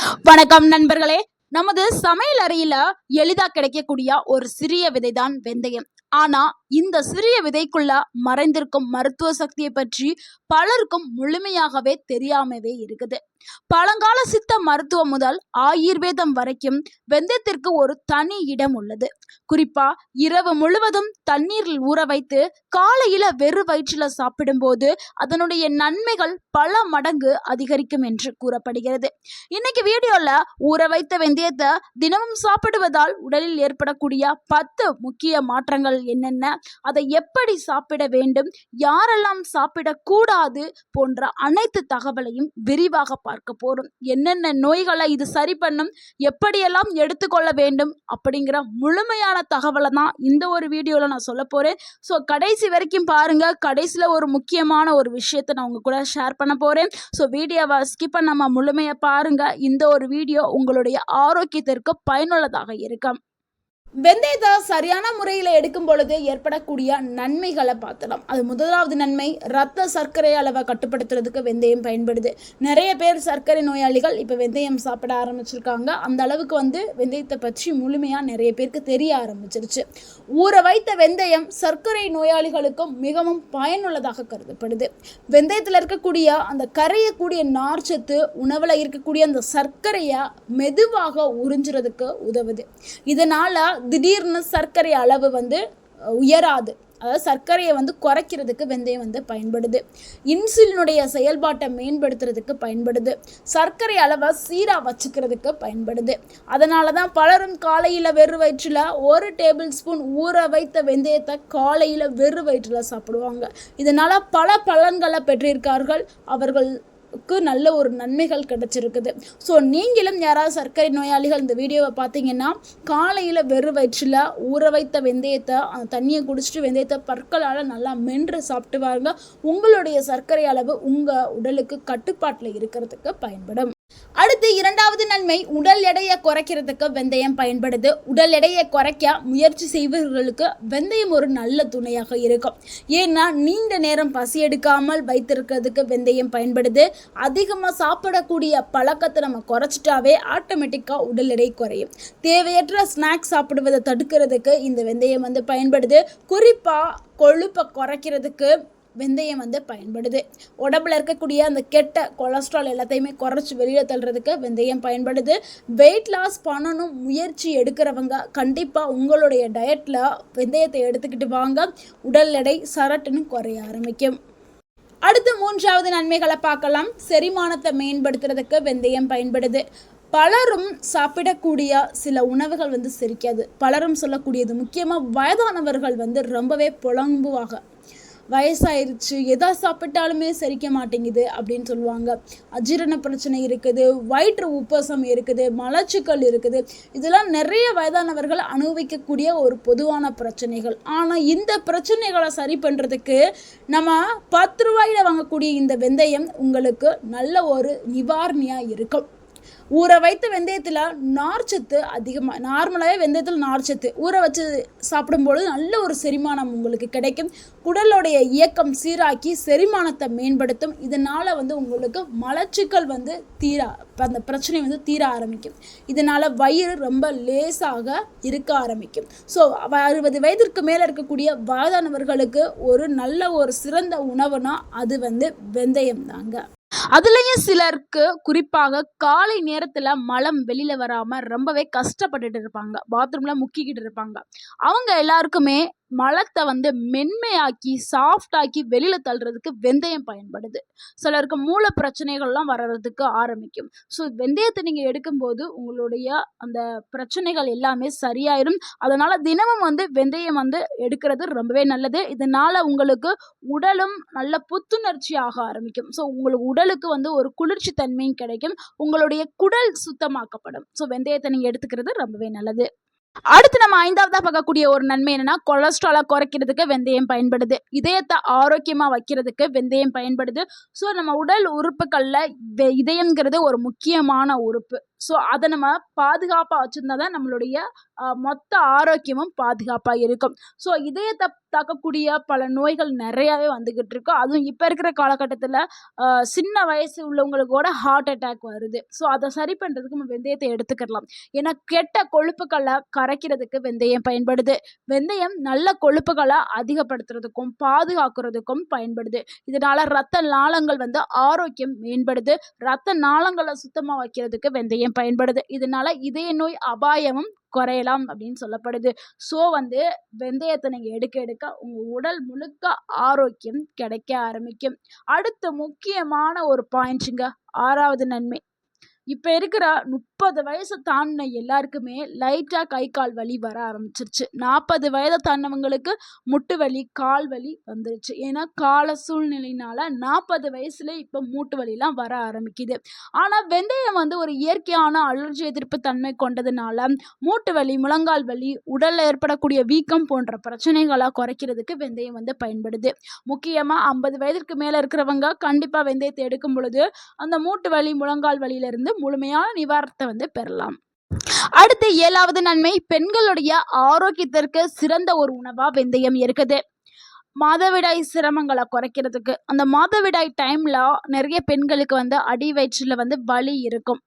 வணக்கம் நண்பர்களே. நமது சமையல் அறையில எளிதா கிடைக்கக்கூடிய ஒரு சிறிய விதைதான் வெந்தயம். ஆனா இந்த சிறிய விதைக்குள்ள மறைந்திருக்கும் மருத்துவ சக்தியை பற்றி பலருக்கும் முழுமையாகவே தெரியாமவே இருக்குது. பழங்கால சித்த மருத்துவம் முதல் ஆயுர்வேதம் வரைக்கும் வெந்தயத்திற்கு ஒரு தனி இடம் உள்ளது. குறிப்பா இரவு முழுவதும் தண்ணீரில் ஊற வைத்து காலையில வெறு வயிற்றுல சாப்பிடும்போது அதனுடைய நன்மைகள் பல மடங்கு அதிகரிக்கும் என்று கூறப்படுகிறது. இன்னைக்கு வீடியோல ஊற வைத்த வெந்தயத்தை தினமும் சாப்பிடுவதால் உடலில் ஏற்படக்கூடிய 10 முக்கிய மாற்றங்கள் என்னென்ன, அதை எப்படி சாப்பிட வேண்டும், யாரெல்லாம் சாப்பிடக்கூடாது போன்ற அனைத்து தகவலையும் விரிவாக பார்க்க போறோம். என்னென்ன நோய்களை இது சரி பண்ணும், எப்படியெல்லாம் எடுத்துக்கொள்ள வேண்டும் அப்படிங்கிற முழுமையான தகவலை தான் இந்த ஒரு வீடியோல நான் சொல்ல போறேன். ஸோ கடைசி வரைக்கும் பாருங்க. கடைசியில் ஒரு முக்கியமான ஒரு விஷயத்தை நான் உங்க கூட ஷேர் பண்ண போறேன். ஸோ வீடியோவை ஸ்கிப் பண்ணாம முழுமையா பாருங்க. இந்த ஒரு வீடியோ உங்களுடைய ஆரோக்கியத்திற்கு பயனுள்ளதாக இருக்கும். வெந்தயத்தை சரியான முறையில் எடுக்கும் பொழுது ஏற்படக்கூடிய நன்மைகளை பார்த்தலாம். அது முதலாவது நன்மை, ரத்த சர்க்கரை அளவை கட்டுப்படுத்துறதுக்கு வெந்தயம் பயன்படுது. நிறைய பேர் சர்க்கரை நோயாளிகள் இப்போ வெந்தயம் சாப்பிட ஆரம்பிச்சிருக்காங்க. அந்த அளவுக்கு வெந்தயத்தை பற்றி முழுமையாக நிறைய பேருக்கு தெரிய ஆரம்பிச்சிருச்சு. ஊற வைத்த வெந்தயம் சர்க்கரை நோயாளிகளுக்கும் மிகவும் பயனுள்ளதாக கருதப்படுது. வெந்தயத்தில் இருக்கக்கூடிய அந்த கரையக்கூடிய நார்ச்சத்து உணவில் இருக்கக்கூடிய அந்த சர்க்கரையை மெதுவாக உறிஞ்சுறதுக்கு உதவுது. இதனால் திடீர்னு சர்க்கரை அளவு உயராது. அதாவது சர்க்கரையை குறைக்கிறதுக்கு வெந்தயம் பயன்படுது. இன்சுலினுடைய செயல்பாட்டை மேம்படுத்துறதுக்கு பயன்படுது. சர்க்கரை அளவை சீராக வச்சுக்கிறதுக்கு பயன்படுது. அதனால தான் பலரும் காலையில் வெறு வயிற்றில் 1 டேபிள் ஸ்பூன் ஊற வைத்த வெந்தயத்தை காலையில் வெறு வயிற்றில் சாப்பிடுவாங்க. இதனால் பல பலன்களை பெற்றிருக்கார்கள். அவர்களுக்கு நல்ல ஒரு நன்மைகள் கிடைச்சிருக்குது. ஸோ நீங்களும் யாராவது சர்க்கரை நோயாளிகள் இந்த வீடியோவை பார்த்தீங்கன்னா காலையில் வெறு வயிற்றில் ஊற வைத்த வெந்தயத்தை அந்த தண்ணியை குடிச்சிட்டு வெந்தயத்தை பற்களால் நல்லா மென்று சாப்பிட்டு வாருங்க. உங்களுடைய சர்க்கரை அளவு உங்கள் உடலுக்கு கட்டுப்பாட்டில் இருக்கிறதுக்கு பயன்படும். அடுத்து இரண்டாவது நன்மை, உடல் எடையை குறைக்கிறதுக்கு வெந்தயம் பயன்படுது. உடல் எடையை குறைக்க முயற்சி செய்பவர்களுக்கு வெந்தயம் ஒரு நல்ல துணையாக இருக்கும். ஏன்னா நீண்ட நேரம் பசி எடுக்காமல் வைத்திருக்கிறதுக்கு வெந்தயம் பயன்படுது. அதிகமாக சாப்பிடக்கூடிய பழக்கத்தை நம்ம குறைச்சிட்டாவே ஆட்டோமேட்டிக்காக உடல் எடை குறையும். தேவையற்ற ஸ்நாக்ஸ் சாப்பிடுவதை தடுக்கிறதுக்கு இந்த வெந்தயம் பயன்படுது. குறிப்பாக கொழுப்பை குறைக்கிறதுக்கு வெந்தயம் பயன்படுது. உடம்புல இருக்கக்கூடிய அந்த கெட்ட கொலஸ்ட்ரால் எல்லாத்தையுமே குறைச்சி வெளியில் தள்ளுறதுக்கு வெந்தயம் பயன்படுது. வெயிட் லாஸ் பண்ணணும் முயற்சி எடுக்கிறவங்க கண்டிப்பாக உங்களுடைய டயட்டில் வெந்தயத்தை எடுத்துக்கிட்டு வாங்க. உடல் எடை சரட்டுன்னு குறைய ஆரம்பிக்கும். அடுத்து மூன்றாவது நன்மைகளை பார்க்கலாம். செரிமானத்தை மேம்படுத்துறதுக்கு வெந்தயம் பயன்படுது. பலரும் சாப்பிடக்கூடிய சில உணவுகள் செரிக்காது. பலரும் சொல்லக்கூடியது முக்கியமாக வயதானவர்கள் ரொம்பவே புலம்புவாங்க. வயசாயிருச்சு, எதா சாப்பிட்டாலுமே செரிக்க மாட்டேங்குது அப்படின்னு சொல்லுவாங்க. அஜீரண பிரச்சனை இருக்குது, வயிற்று உப்பசம் இருக்குது, மலச்சிக்கல் இருக்குது. இதெல்லாம் நிறைய வயதானவர்கள் அனுபவிக்கக்கூடிய ஒரு பொதுவான பிரச்சனைகள். ஆனால் இந்த பிரச்சனைகளை சரி பண்ணுறதுக்கு நம்ம 10 ரூபாயில் வாங்கக்கூடிய இந்த வெந்தயம் உங்களுக்கு நல்ல ஒரு நிவாரணியாக இருக்கும். ஊற வைத்த வெந்தயத்தில் நார்ச்சத்து அதிகமாக, நார்மலாகவே வெந்தயத்தில் நார்ச்சத்து ஊற வச்சு சாப்பிடும்போது நல்ல ஒரு செரிமானம் உங்களுக்கு கிடைக்கும். குடலுடைய இயக்கம் சீராக்கி செரிமானத்தை மேம்படுத்தும். இதனால் உங்களுக்கு மலச்சிக்கல் அந்த பிரச்சனை தீர ஆரம்பிக்கும். இதனால் வயிறு ரொம்ப லேசாக இருக்க ஆரம்பிக்கும். ஸோ 60 வயதிற்கு மேலே இருக்கக்கூடிய வயதானவர்களுக்கு ஒரு நல்ல ஒரு சிறந்த உணவுனா அது வெந்தயம் தாங்க. அதுலேயும் சிலருக்கு குறிப்பாக காலை நேரத்தில் மலம் வெளியில் வராமல் ரொம்பவே கஷ்டப்பட்டுட்டு இருப்பாங்க, பாத்ரூமில் முக்கிக்கிட்டு இருப்பாங்க. அவங்க எல்லாருக்குமே மலத்தை மென்மையாக்கி சாஃப்டாக்கி வெளியில் தள்ளுறதுக்கு வெந்தயம் பயன்படுது. சிலருக்கு மூல பிரச்சனைகள்லாம் வர்றதுக்கு ஆரம்பிக்கும். ஸோ வெந்தயத்தை நீங்கள் எடுக்கும்போது உங்களுடைய அந்த பிரச்சனைகள் எல்லாமே சரியாயிடும். அதனால் தினமும் வெந்தயம் எடுக்கிறது ரொம்பவே நல்லது. இதனால் உங்களுக்கு உடலும் நல்ல புத்துணர்ச்சி ஆக ஆரம்பிக்கும். ஸோ உங்களுக்கு உடலுக்கு ஒரு குளிர்ச்சி தன்மையும் கிடைக்கும். உங்களுடைய குடல் சுத்தமாக்கப்படும். ஸோ வெந்தயத்தை நீங்கள் எடுத்துக்கிறது ரொம்பவே நல்லது. அடுத்து நம்ம 5ஆவதா பார்க்கக்கூடிய ஒரு நன்மை என்னன்னா, கொலஸ்ட்ராலை குறைக்கிறதுக்கு வெந்தயம் பயன்படுது. இதயத்தை ஆரோக்கியமாக வைக்கிறதுக்கு வெந்தயம் பயன்படுது. ஸோ நம்ம உடல் உறுப்புகளில் இதயம்ங்கிறது ஒரு முக்கியமான உறுப்பு. ஸோ அதை நம்ம பாதுகாப்பாக வச்சுருந்தா தான் நம்மளுடைய மொத்த ஆரோக்கியமும் பாதுகாப்பாக இருக்கும். ஸோ இதயத்தை தாக்கக்கூடிய பல நோய்கள் நிறையாவே வந்துக்கிட்டு இருக்கு. அதுவும் இப்போ இருக்கிற காலகட்டத்தில் சின்ன வயசு உள்ளவங்களுக்கு கூட ஹார்ட் அட்டாக் வருது. ஸோ அதை சரி பண்ணுறதுக்கு நம்ம வெந்தயத்தை எடுத்துக்கலாம். ஏன்னா கெட்ட கொழுப்புக்களை கரைக்கிறதுக்கு வெந்தயம் பயன்படுது. வெந்தயம் நல்ல கொழுப்புகளை அதிகப்படுத்துறதுக்கும் பாதுகாக்கிறதுக்கும் பயன்படுது. இதனால ரத்த நாளங்கள் வந்து ஆரோக்கியம் மேம்படுது. ரத்த நாளங்களை சுத்தமாக வைக்கிறதுக்கு வெந்தயம் பயன்படுது. இதனால இதய நோய் அபாயமும் குறையலாம் அப்படின்னு சொல்லப்படுது. ஸோ வந்து வெந்தயத்தை நீங்கள் எடுக்க எடுக்க உங்கள் உடல் முழுக்க ஆரோக்கியம் கிடைக்க ஆரம்பிக்கும். அடுத்த முக்கியமான ஒரு பாயிண்ட்ஸுங்க, 6வது நன்மை. இப்போ இருக்கிற 30 வயசு தாண்டின எல்லாருக்குமே லைட்டாக கை கால் வலி வர ஆரம்பிச்சிருச்சு. 40 வயதை தாண்டினவங்களுக்கு முட்டு வலி, கால் வலி வந்துருச்சு. ஏன்னா கால சூழ்நிலையினால 40 வயசுல இப்போ மூட்டு வலிலாம் வர ஆரம்பிக்குது. ஆனால் வெந்தயம் வந்து ஒரு இயற்கையான அலர்ஜி எதிர்ப்பு தன்மை கொண்டதுனால மூட்டு வலி, முழங்கால் வலி, உடலில் ஏற்படக்கூடிய வீக்கம் போன்ற பிரச்சனைகளை குறைக்கிறதுக்கு வெந்தயம் வந்து பயன்படுது. முக்கியமாக 50 வயதிற்கு மேலே இருக்கிறவங்க கண்டிப்பாக வெந்தயத்தை எடுக்கும் பொழுது அந்த மூட்டு வலி, முழங்கால் வலியிலிருந்து முழுமையான நிவாரணத்தை வந்து பெறலாம். அடுத்து 7வது நன்மை, பெண்களுடைய ஆரோக்கியத்திற்கு சிறந்த ஒரு உணவா வெந்தயம் இருக்குது. மாதவிடாய் சிரமங்களை குறைக்கிறதுக்கு, அந்த மாதவிடாய் டைம்ல நிறைய பெண்களுக்கு வந்து அடி வயிற்றுல வந்து வலி இருக்கும்.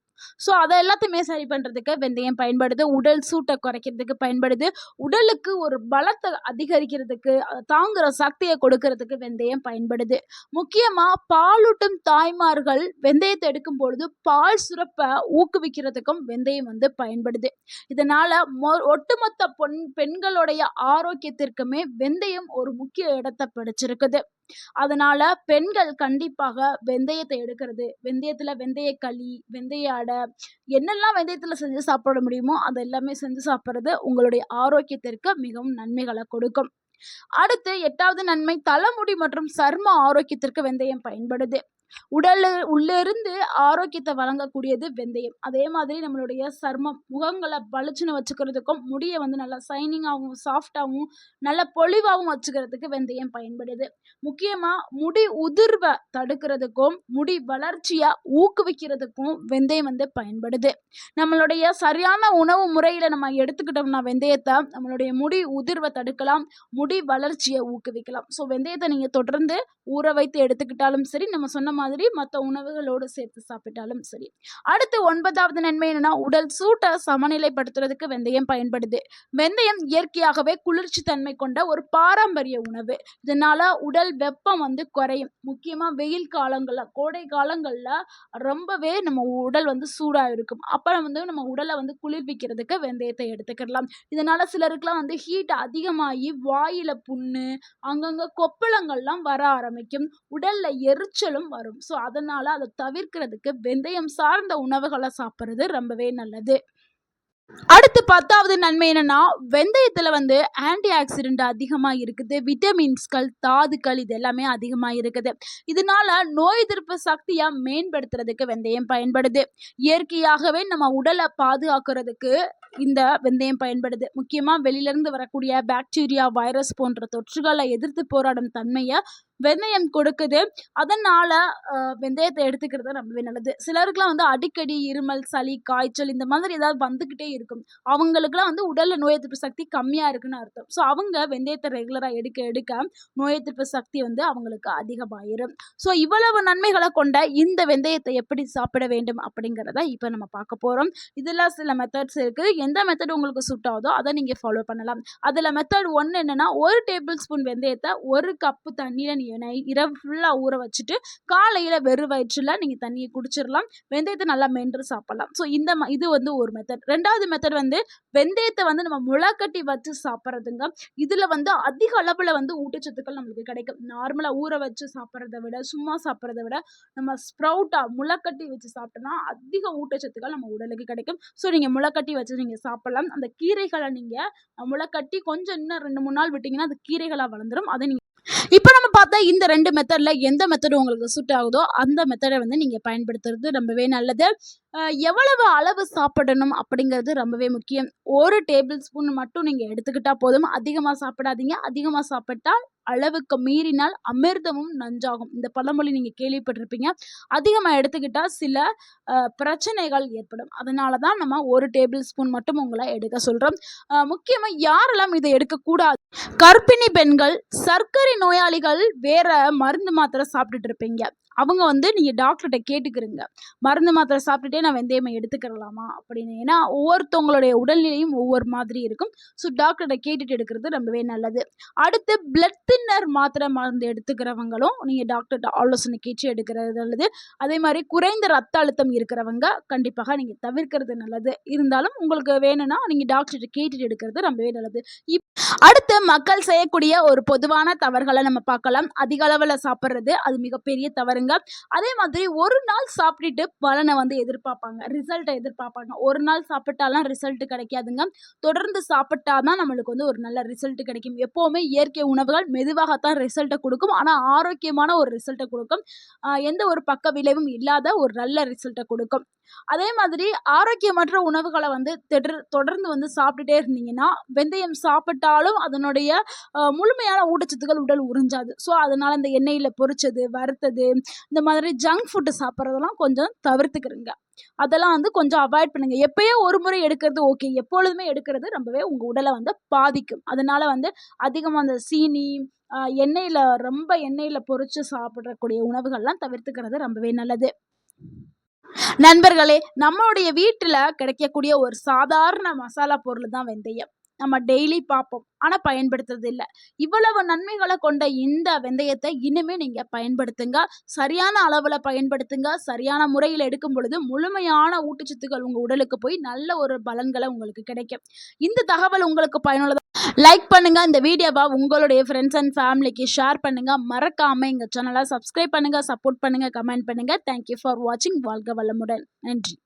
ஸோ அதை எல்லாத்தையுமே சரி பண்ணுறதுக்கு வெந்தயம் பயன்படுது. உடல் சூட்டை குறைக்கிறதுக்கு பயன்படுது. உடலுக்கு ஒரு பலத்தை அதிகரிக்கிறதுக்கு, அதை தாங்குகிற சக்தியை கொடுக்கறதுக்கு வெந்தயம் பயன்படுது. முக்கியமாக பாலூட்டும் தாய்மார்கள் வெந்தயத்தை எடுக்கும் பொழுது பால் சுரப்பை ஊக்குவிக்கிறதுக்கும் வெந்தயம் வந்து பயன்படுது. இதனால் ஒட்டுமொத்த பெண்களுடைய ஆரோக்கியத்திற்குமே வெந்தயம் ஒரு முக்கிய இடத்தை பிடிச்சிருக்குது. அதனால பெண்கள் கண்டிப்பாக வெந்தயத்தை எடுக்கிறது, வெந்தயத்தில் வெந்தய களி, வெந்தய அடை, என்னெல்லாம் வெந்தயத்தில் செஞ்சு சாப்பிட முடியுமோ அது எல்லாமே செஞ்சு சாப்பிட்றது உங்களுடைய ஆரோக்கியத்திற்கு மிகவும் நன்மைகளை கொடுக்கும். அடுத்து 8வது நன்மை, தலைமுடி மற்றும் சர்ம ஆரோக்கியத்திற்கு வெந்தயம் பயன்படுது. உள்ளிருந்து ஆரோக்கியத்தை வழங்கக்கூடியது வெந்தயம். அதே மாதிரி நம்மளுடைய சர்மம், முகங்களை பளிச்சுன்னு வச்சுக்கிறதுக்கும், முடியை வந்து நல்லா சைனிங்காகவும் சாஃப்டாகவும் நல்ல பொலிவாகவும் வச்சுக்கிறதுக்கு வெந்தயம் பயன்படுது. முக்கியமாக முடி உதிர்வை தடுக்கிறதுக்கும் முடி வளர்ச்சியை ஊக்குவிக்கிறதுக்கும் வெந்தயம் வந்து பயன்படுது. நம்மளுடைய சரியான உணவு முறையில் நம்ம எடுத்துக்கிட்டோம்னா வெந்தயத்தை, நம்மளுடைய முடி உதிர்வை தடுக்கலாம், முடி வளர்ச்சியை ஊக்குவிக்கலாம். ஸோ வெந்தயத்தை நீங்கள் தொடர்ந்து ஊற வைத்து எடுத்துக்கிட்டாலும் சரி, நம்ம சொன்ன மாதிரி மற்ற உணவுகளோடு சேர்த்து சாப்பிட்டாலும் சரி. அடுத்து 9வது நன்மை என்னன்னா, உடல் சூட்டை சமநிலைப்படுத்துறதுக்கு வெந்தயம் பயன்படுது. வெந்தயம் இயற்கையாகவே குளிர்ச்சி தன்மை கொண்ட ஒரு பாரம்பரிய உணவு. இதனால உடல் வெப்பம் வந்து குறையும். முக்கியமாக வெயில் காலங்களில், கோடை காலங்களில் ரொம்பவே நம்ம உடல் வந்து சூடாக இருக்கும். அப்புறம் வந்து நம்ம உடலை வந்து குளிர்விக்கிறதுக்கு வெந்தயத்தை எடுத்துக்கிடலாம். இதனால சிலருக்குலாம் வந்து ஹீட் அதிகமாகி வாயில புண்ணு, அங்கங்கே கொப்பளங்கள்லாம் வர ஆரம்பிக்கும், உடல்ல எரிச்சலும் வரும். ஸோ அதனால அதை தவிர்க்கிறதுக்கு வெந்தயம் சார்ந்த உணவுகளை சாப்பிட்றது ரொம்பவே நல்லது. அடுத்து 10வது நன்மை என்னன்னா, வெந்தயத்தில் வந்து ஆன்டி ஆக்சிடென்ட் அதிகமாக இருக்குது. விட்டமின்ஸ்கள், தாதுக்கள் இது எல்லாமே அதிகமாக இருக்குது. இதனால நோய் எதிர்ப்பு சக்தியை மேம்படுத்துறதுக்கு வெந்தயம் பயன்படுது. இயற்கையாகவே நம்ம உடலை பாதுகாக்கிறதுக்கு இந்த வெந்தயம் பயன்படுது. முக்கியமாக வெளியிலேருந்து வரக்கூடிய பாக்டீரியா, வைரஸ் போன்ற தொற்றுகளை எதிர்த்து போராடும் தன்மையை வெந்தயம் கொடுக்குது. அதனால் வெந்தயத்தை எடுத்துக்கிறது ரொம்பவே நல்லது. சிலருக்குலாம் வந்து அடிக்கடி இருமல், சளி, காய்ச்சல் இந்த மாதிரி ஏதாவது வந்துக்கிட்டே இருக்கும். அவங்களுக்குலாம் வந்து உடலில் நோய் எதிர்ப்பு சக்தி கம்மியாக இருக்குன்னு அர்த்தம். ஸோ அவங்க வெந்தயத்தை ரெகுலராக எடுக்க எடுக்க நோய் எதிர்ப்பு சக்தி வந்து அவங்களுக்கு அதிகமாயிரும். ஸோ இவ்வளவு நன்மைகளை கொண்ட இந்த வெந்தயத்தை எப்படி சாப்பிட வேண்டும் அப்படிங்கிறத இப்போ நம்ம பார்க்க போகிறோம். இதில் சில மெத்தட்ஸ் இருக்குது. எந்த மெத்தட் உங்களுக்கு சூட் ஆகுதோ அதை நீங்கள் ஃபாலோ பண்ணலாம். அதில் மெத்தட் 1 என்னென்னா, 1 டேபிள் ஸ்பூன் வெந்தயத்தை 1 கப்பு தண்ணியில் இரவு ஃபுல்லாக ஊற வச்சுட்டு காலையில் வெறும் வயிற்றில் நீங்கள் தண்ணியை குடிச்சிடலாம். வெந்தயத்தை நல்லா மென்று சாப்பிடலாம். ஸோ இது வந்து ஒரு மெத்தட். 2வது மெத்தட் வந்து வெந்தயத்தை வந்து நம்ம முளைக்கட்டி வச்சு சாப்பிட்றதுங்க. இதில் வந்து அதிக அளவில் வந்து ஊட்டச்சத்துக்கள் நம்மளுக்கு கிடைக்கும். நார்மலாக ஊற வச்சு சாப்பிட்றத விட, சும்மா சாப்பிட்றத விட நம்ம ஸ்ப்ரவுட்டாக முளைக்கட்டி வச்சு சாப்பிட்டோம்னா அதிக ஊட்டச்சத்துக்கள் நம்ம உடலுக்கு கிடைக்கும். ஸோ நீங்கள் முளைக்கட்டி வச்சு நீங்கள் சாப்பிடலாம். அந்த கீரைகளை நீங்கள் முளைக்கட்டி கொஞ்சம் இன்னும் 2-3 நாள் விட்டிங்கன்னா அது கீரைகளாக வளர்ந்துடும். அதை நீங்கள் இப்போ நம்ம பார்த்தா இந்த 2 மெத்தட்ல எந்த மெத்தட் உங்களுக்கு சூட் ஆகுதோ அந்த மெத்தட வந்து நீங்க பயன்படுத்துறது ரொம்பவே நல்லது. எவ்வளவு அளவு சாப்பிடணும் அப்படிங்கிறது ரொம்பவே முக்கியம். 1 டேபிள் ஸ்பூன் மட்டும் நீங்க எடுத்துக்கிட்டா போதும். அதிகமா சாப்பிடாதீங்க. அதிகமா சாப்பிட்டால் அளவுக்கு மீறினால் அமிர்தமும் நஞ்சாகும். இந்த பழமொழி நீங்க கேள்விப்பட்டிருப்பீங்க. அதிகமா எடுத்துக்கிட்டா சில பிரச்சனைகள் ஏற்படும். அதனால தான் நம்ம 1 டேபிள் ஸ்பூன் மட்டும் உங்கள எடுக்க சொல்றோம். முக்கியமா யாரெல்லாம் இத எடுக்கக்கூடாது? கர்ப்பிணி பெண்கள், சர்க்கரை நோயாளிகள், வேற மருந்து மாத்திரை சாப்பிட்டுட்டு இருப்பீங்க. அவங்க வந்து நீங்க டாக்டர்ட்ட கேட்டுக்கிறங்க. மருந்து மாத்திரை சாப்பிட்டுட்டே நான் வெந்தயம் எடுத்துக்கிறலாமா அப்படின்னு. ஏன்னா ஒவ்வொருத்தவங்களுடைய உடல்நிலையும் ஒவ்வொரு மாதிரி இருக்கும். ஸோ டாக்டர்ட்ட கேட்டுட்டு எடுக்கிறது ரொம்பவே நல்லது. அடுத்து பிளட் தின்னர் மாத்திரை மருந்து எடுத்துக்கிறவங்களும் நீங்க டாக்டர்ட்ட ஆலோசனை கேட்டு எடுக்கிறது நல்லது. அதே மாதிரி குறைந்த ரத்த அழுத்தம் இருக்கிறவங்க கண்டிப்பாக நீங்க தவிர்க்கிறது நல்லது. இருந்தாலும் உங்களுக்கு வேணும்னா நீங்க டாக்டர்ட்ட கேட்டுட்டு எடுக்கிறது ரொம்பவே நல்லது. அடுத்து மக்கள் செய்யக்கூடிய ஒரு பொதுவான தவறுகளை நம்ம பார்க்கலாம். அதிக அளவுல சாப்பிடுறது அது மிகப்பெரிய தவறுங்க. அதே மாதிரி ஒரு நாள் சாப்பிட்டுட்டு பலனை வந்து எதிர்பார்ப்பாங்க, ரிசல்ட்டை எதிர்பார்ப்பாங்க. ஒரு நாள் சாப்பிட்டாலாம் ரிசல்ட் கிடைக்காதுங்க. தொடர்ந்து சாப்பிட்டாதான் நம்மளுக்கு வந்து ஒரு நல்ல ரிசல்ட் கிடைக்கும். எப்பவுமே இயற்கை உணவுகள் மெதுவாகத்தான் ரிசல்ட்டை கொடுக்கும். ஆனா ஆரோக்கியமான ஒரு ரிசல்ட்டை கொடுக்கும். எந்த ஒரு பக்க விளைவும் இல்லாத ஒரு நல்ல ரிசல்ட்டை கொடுக்கும். அதே மாதிரி ஆரோக்கியமற்ற உணவுகளை வந்து தொடர்ந்து வந்து சாப்பிட்டுட்டே இருந்தீங்கன்னா வெந்தயம் சாப்பிட்டாலும் அதனுடைய முழுமையான ஊட்டச்சத்துக்கள் உடல் உறிஞ்சாது. ஸோ அதனால இந்த எண்ணெயில் பொரிச்சது, வறுத்தது, இந்த மாதிரி ஜங்க் ஃபுட்டு சாப்பிட்றதெல்லாம் கொஞ்சம் தவிர்த்துக்கிறங்க. அதெல்லாம் வந்து கொஞ்சம் அவாய்ட் பண்ணுங்க. எப்பயோ ஒரு முறை எடுக்கிறது ஓகே, எப்பொழுதுமே எடுக்கிறது ரொம்பவே உங்க உடலை வந்து பாதிக்கும். அதனால வந்து அதிகமாக அந்த சீனி, ரொம்ப எண்ணெயில் பொரிச்சு சாப்பிடக்கூடிய உணவுகள்லாம் தவிர்த்துக்கிறது ரொம்பவே நல்லது. நண்பர்களே, நம்மளுடைய வீட்டுல கிடைக்கக்கூடிய ஒரு சாதாரண மசாலா பொருள் தான் வெந்தயம். நம்ம டெய்லி பார்ப்போம். ஆனா பயன்படுத்துறது இல்ல. இவ்வளவு நன்மைகள கொண்ட இந்த வெந்தயத்தை இனிமே நீங்க பயன்படுத்துங்க. சரியான அளவுல பயன்படுத்துங்க. சரியான முறையில எடுக்கும் பொழுது முழுமையான ஊட்டச்சத்துக்கள் உங்க உடலுக்கு போய் நல்ல ஒரு பலன்கள உங்களுக்கு கிடைக்கும். இந்த தகவல் உங்களுக்கு பயனுள்ளதா லைக் பண்ணுங்க. இந்த வீடியோவ உங்களுடைய ஃப்ரெண்ட்ஸ் அண்ட் ஃபேமிலிக்கு ஷேர் பண்ணுங்க. மறக்காம எங்க சேனலை சப்ஸ்கிரைப் பண்ணுங்க, சப்போர்ட் பண்ணுங்க, கமெண்ட் பண்ணுங்க. தேங்க் யூ ஃபார் வாட்சிங். வாழ்க வளமுடன். நன்றி.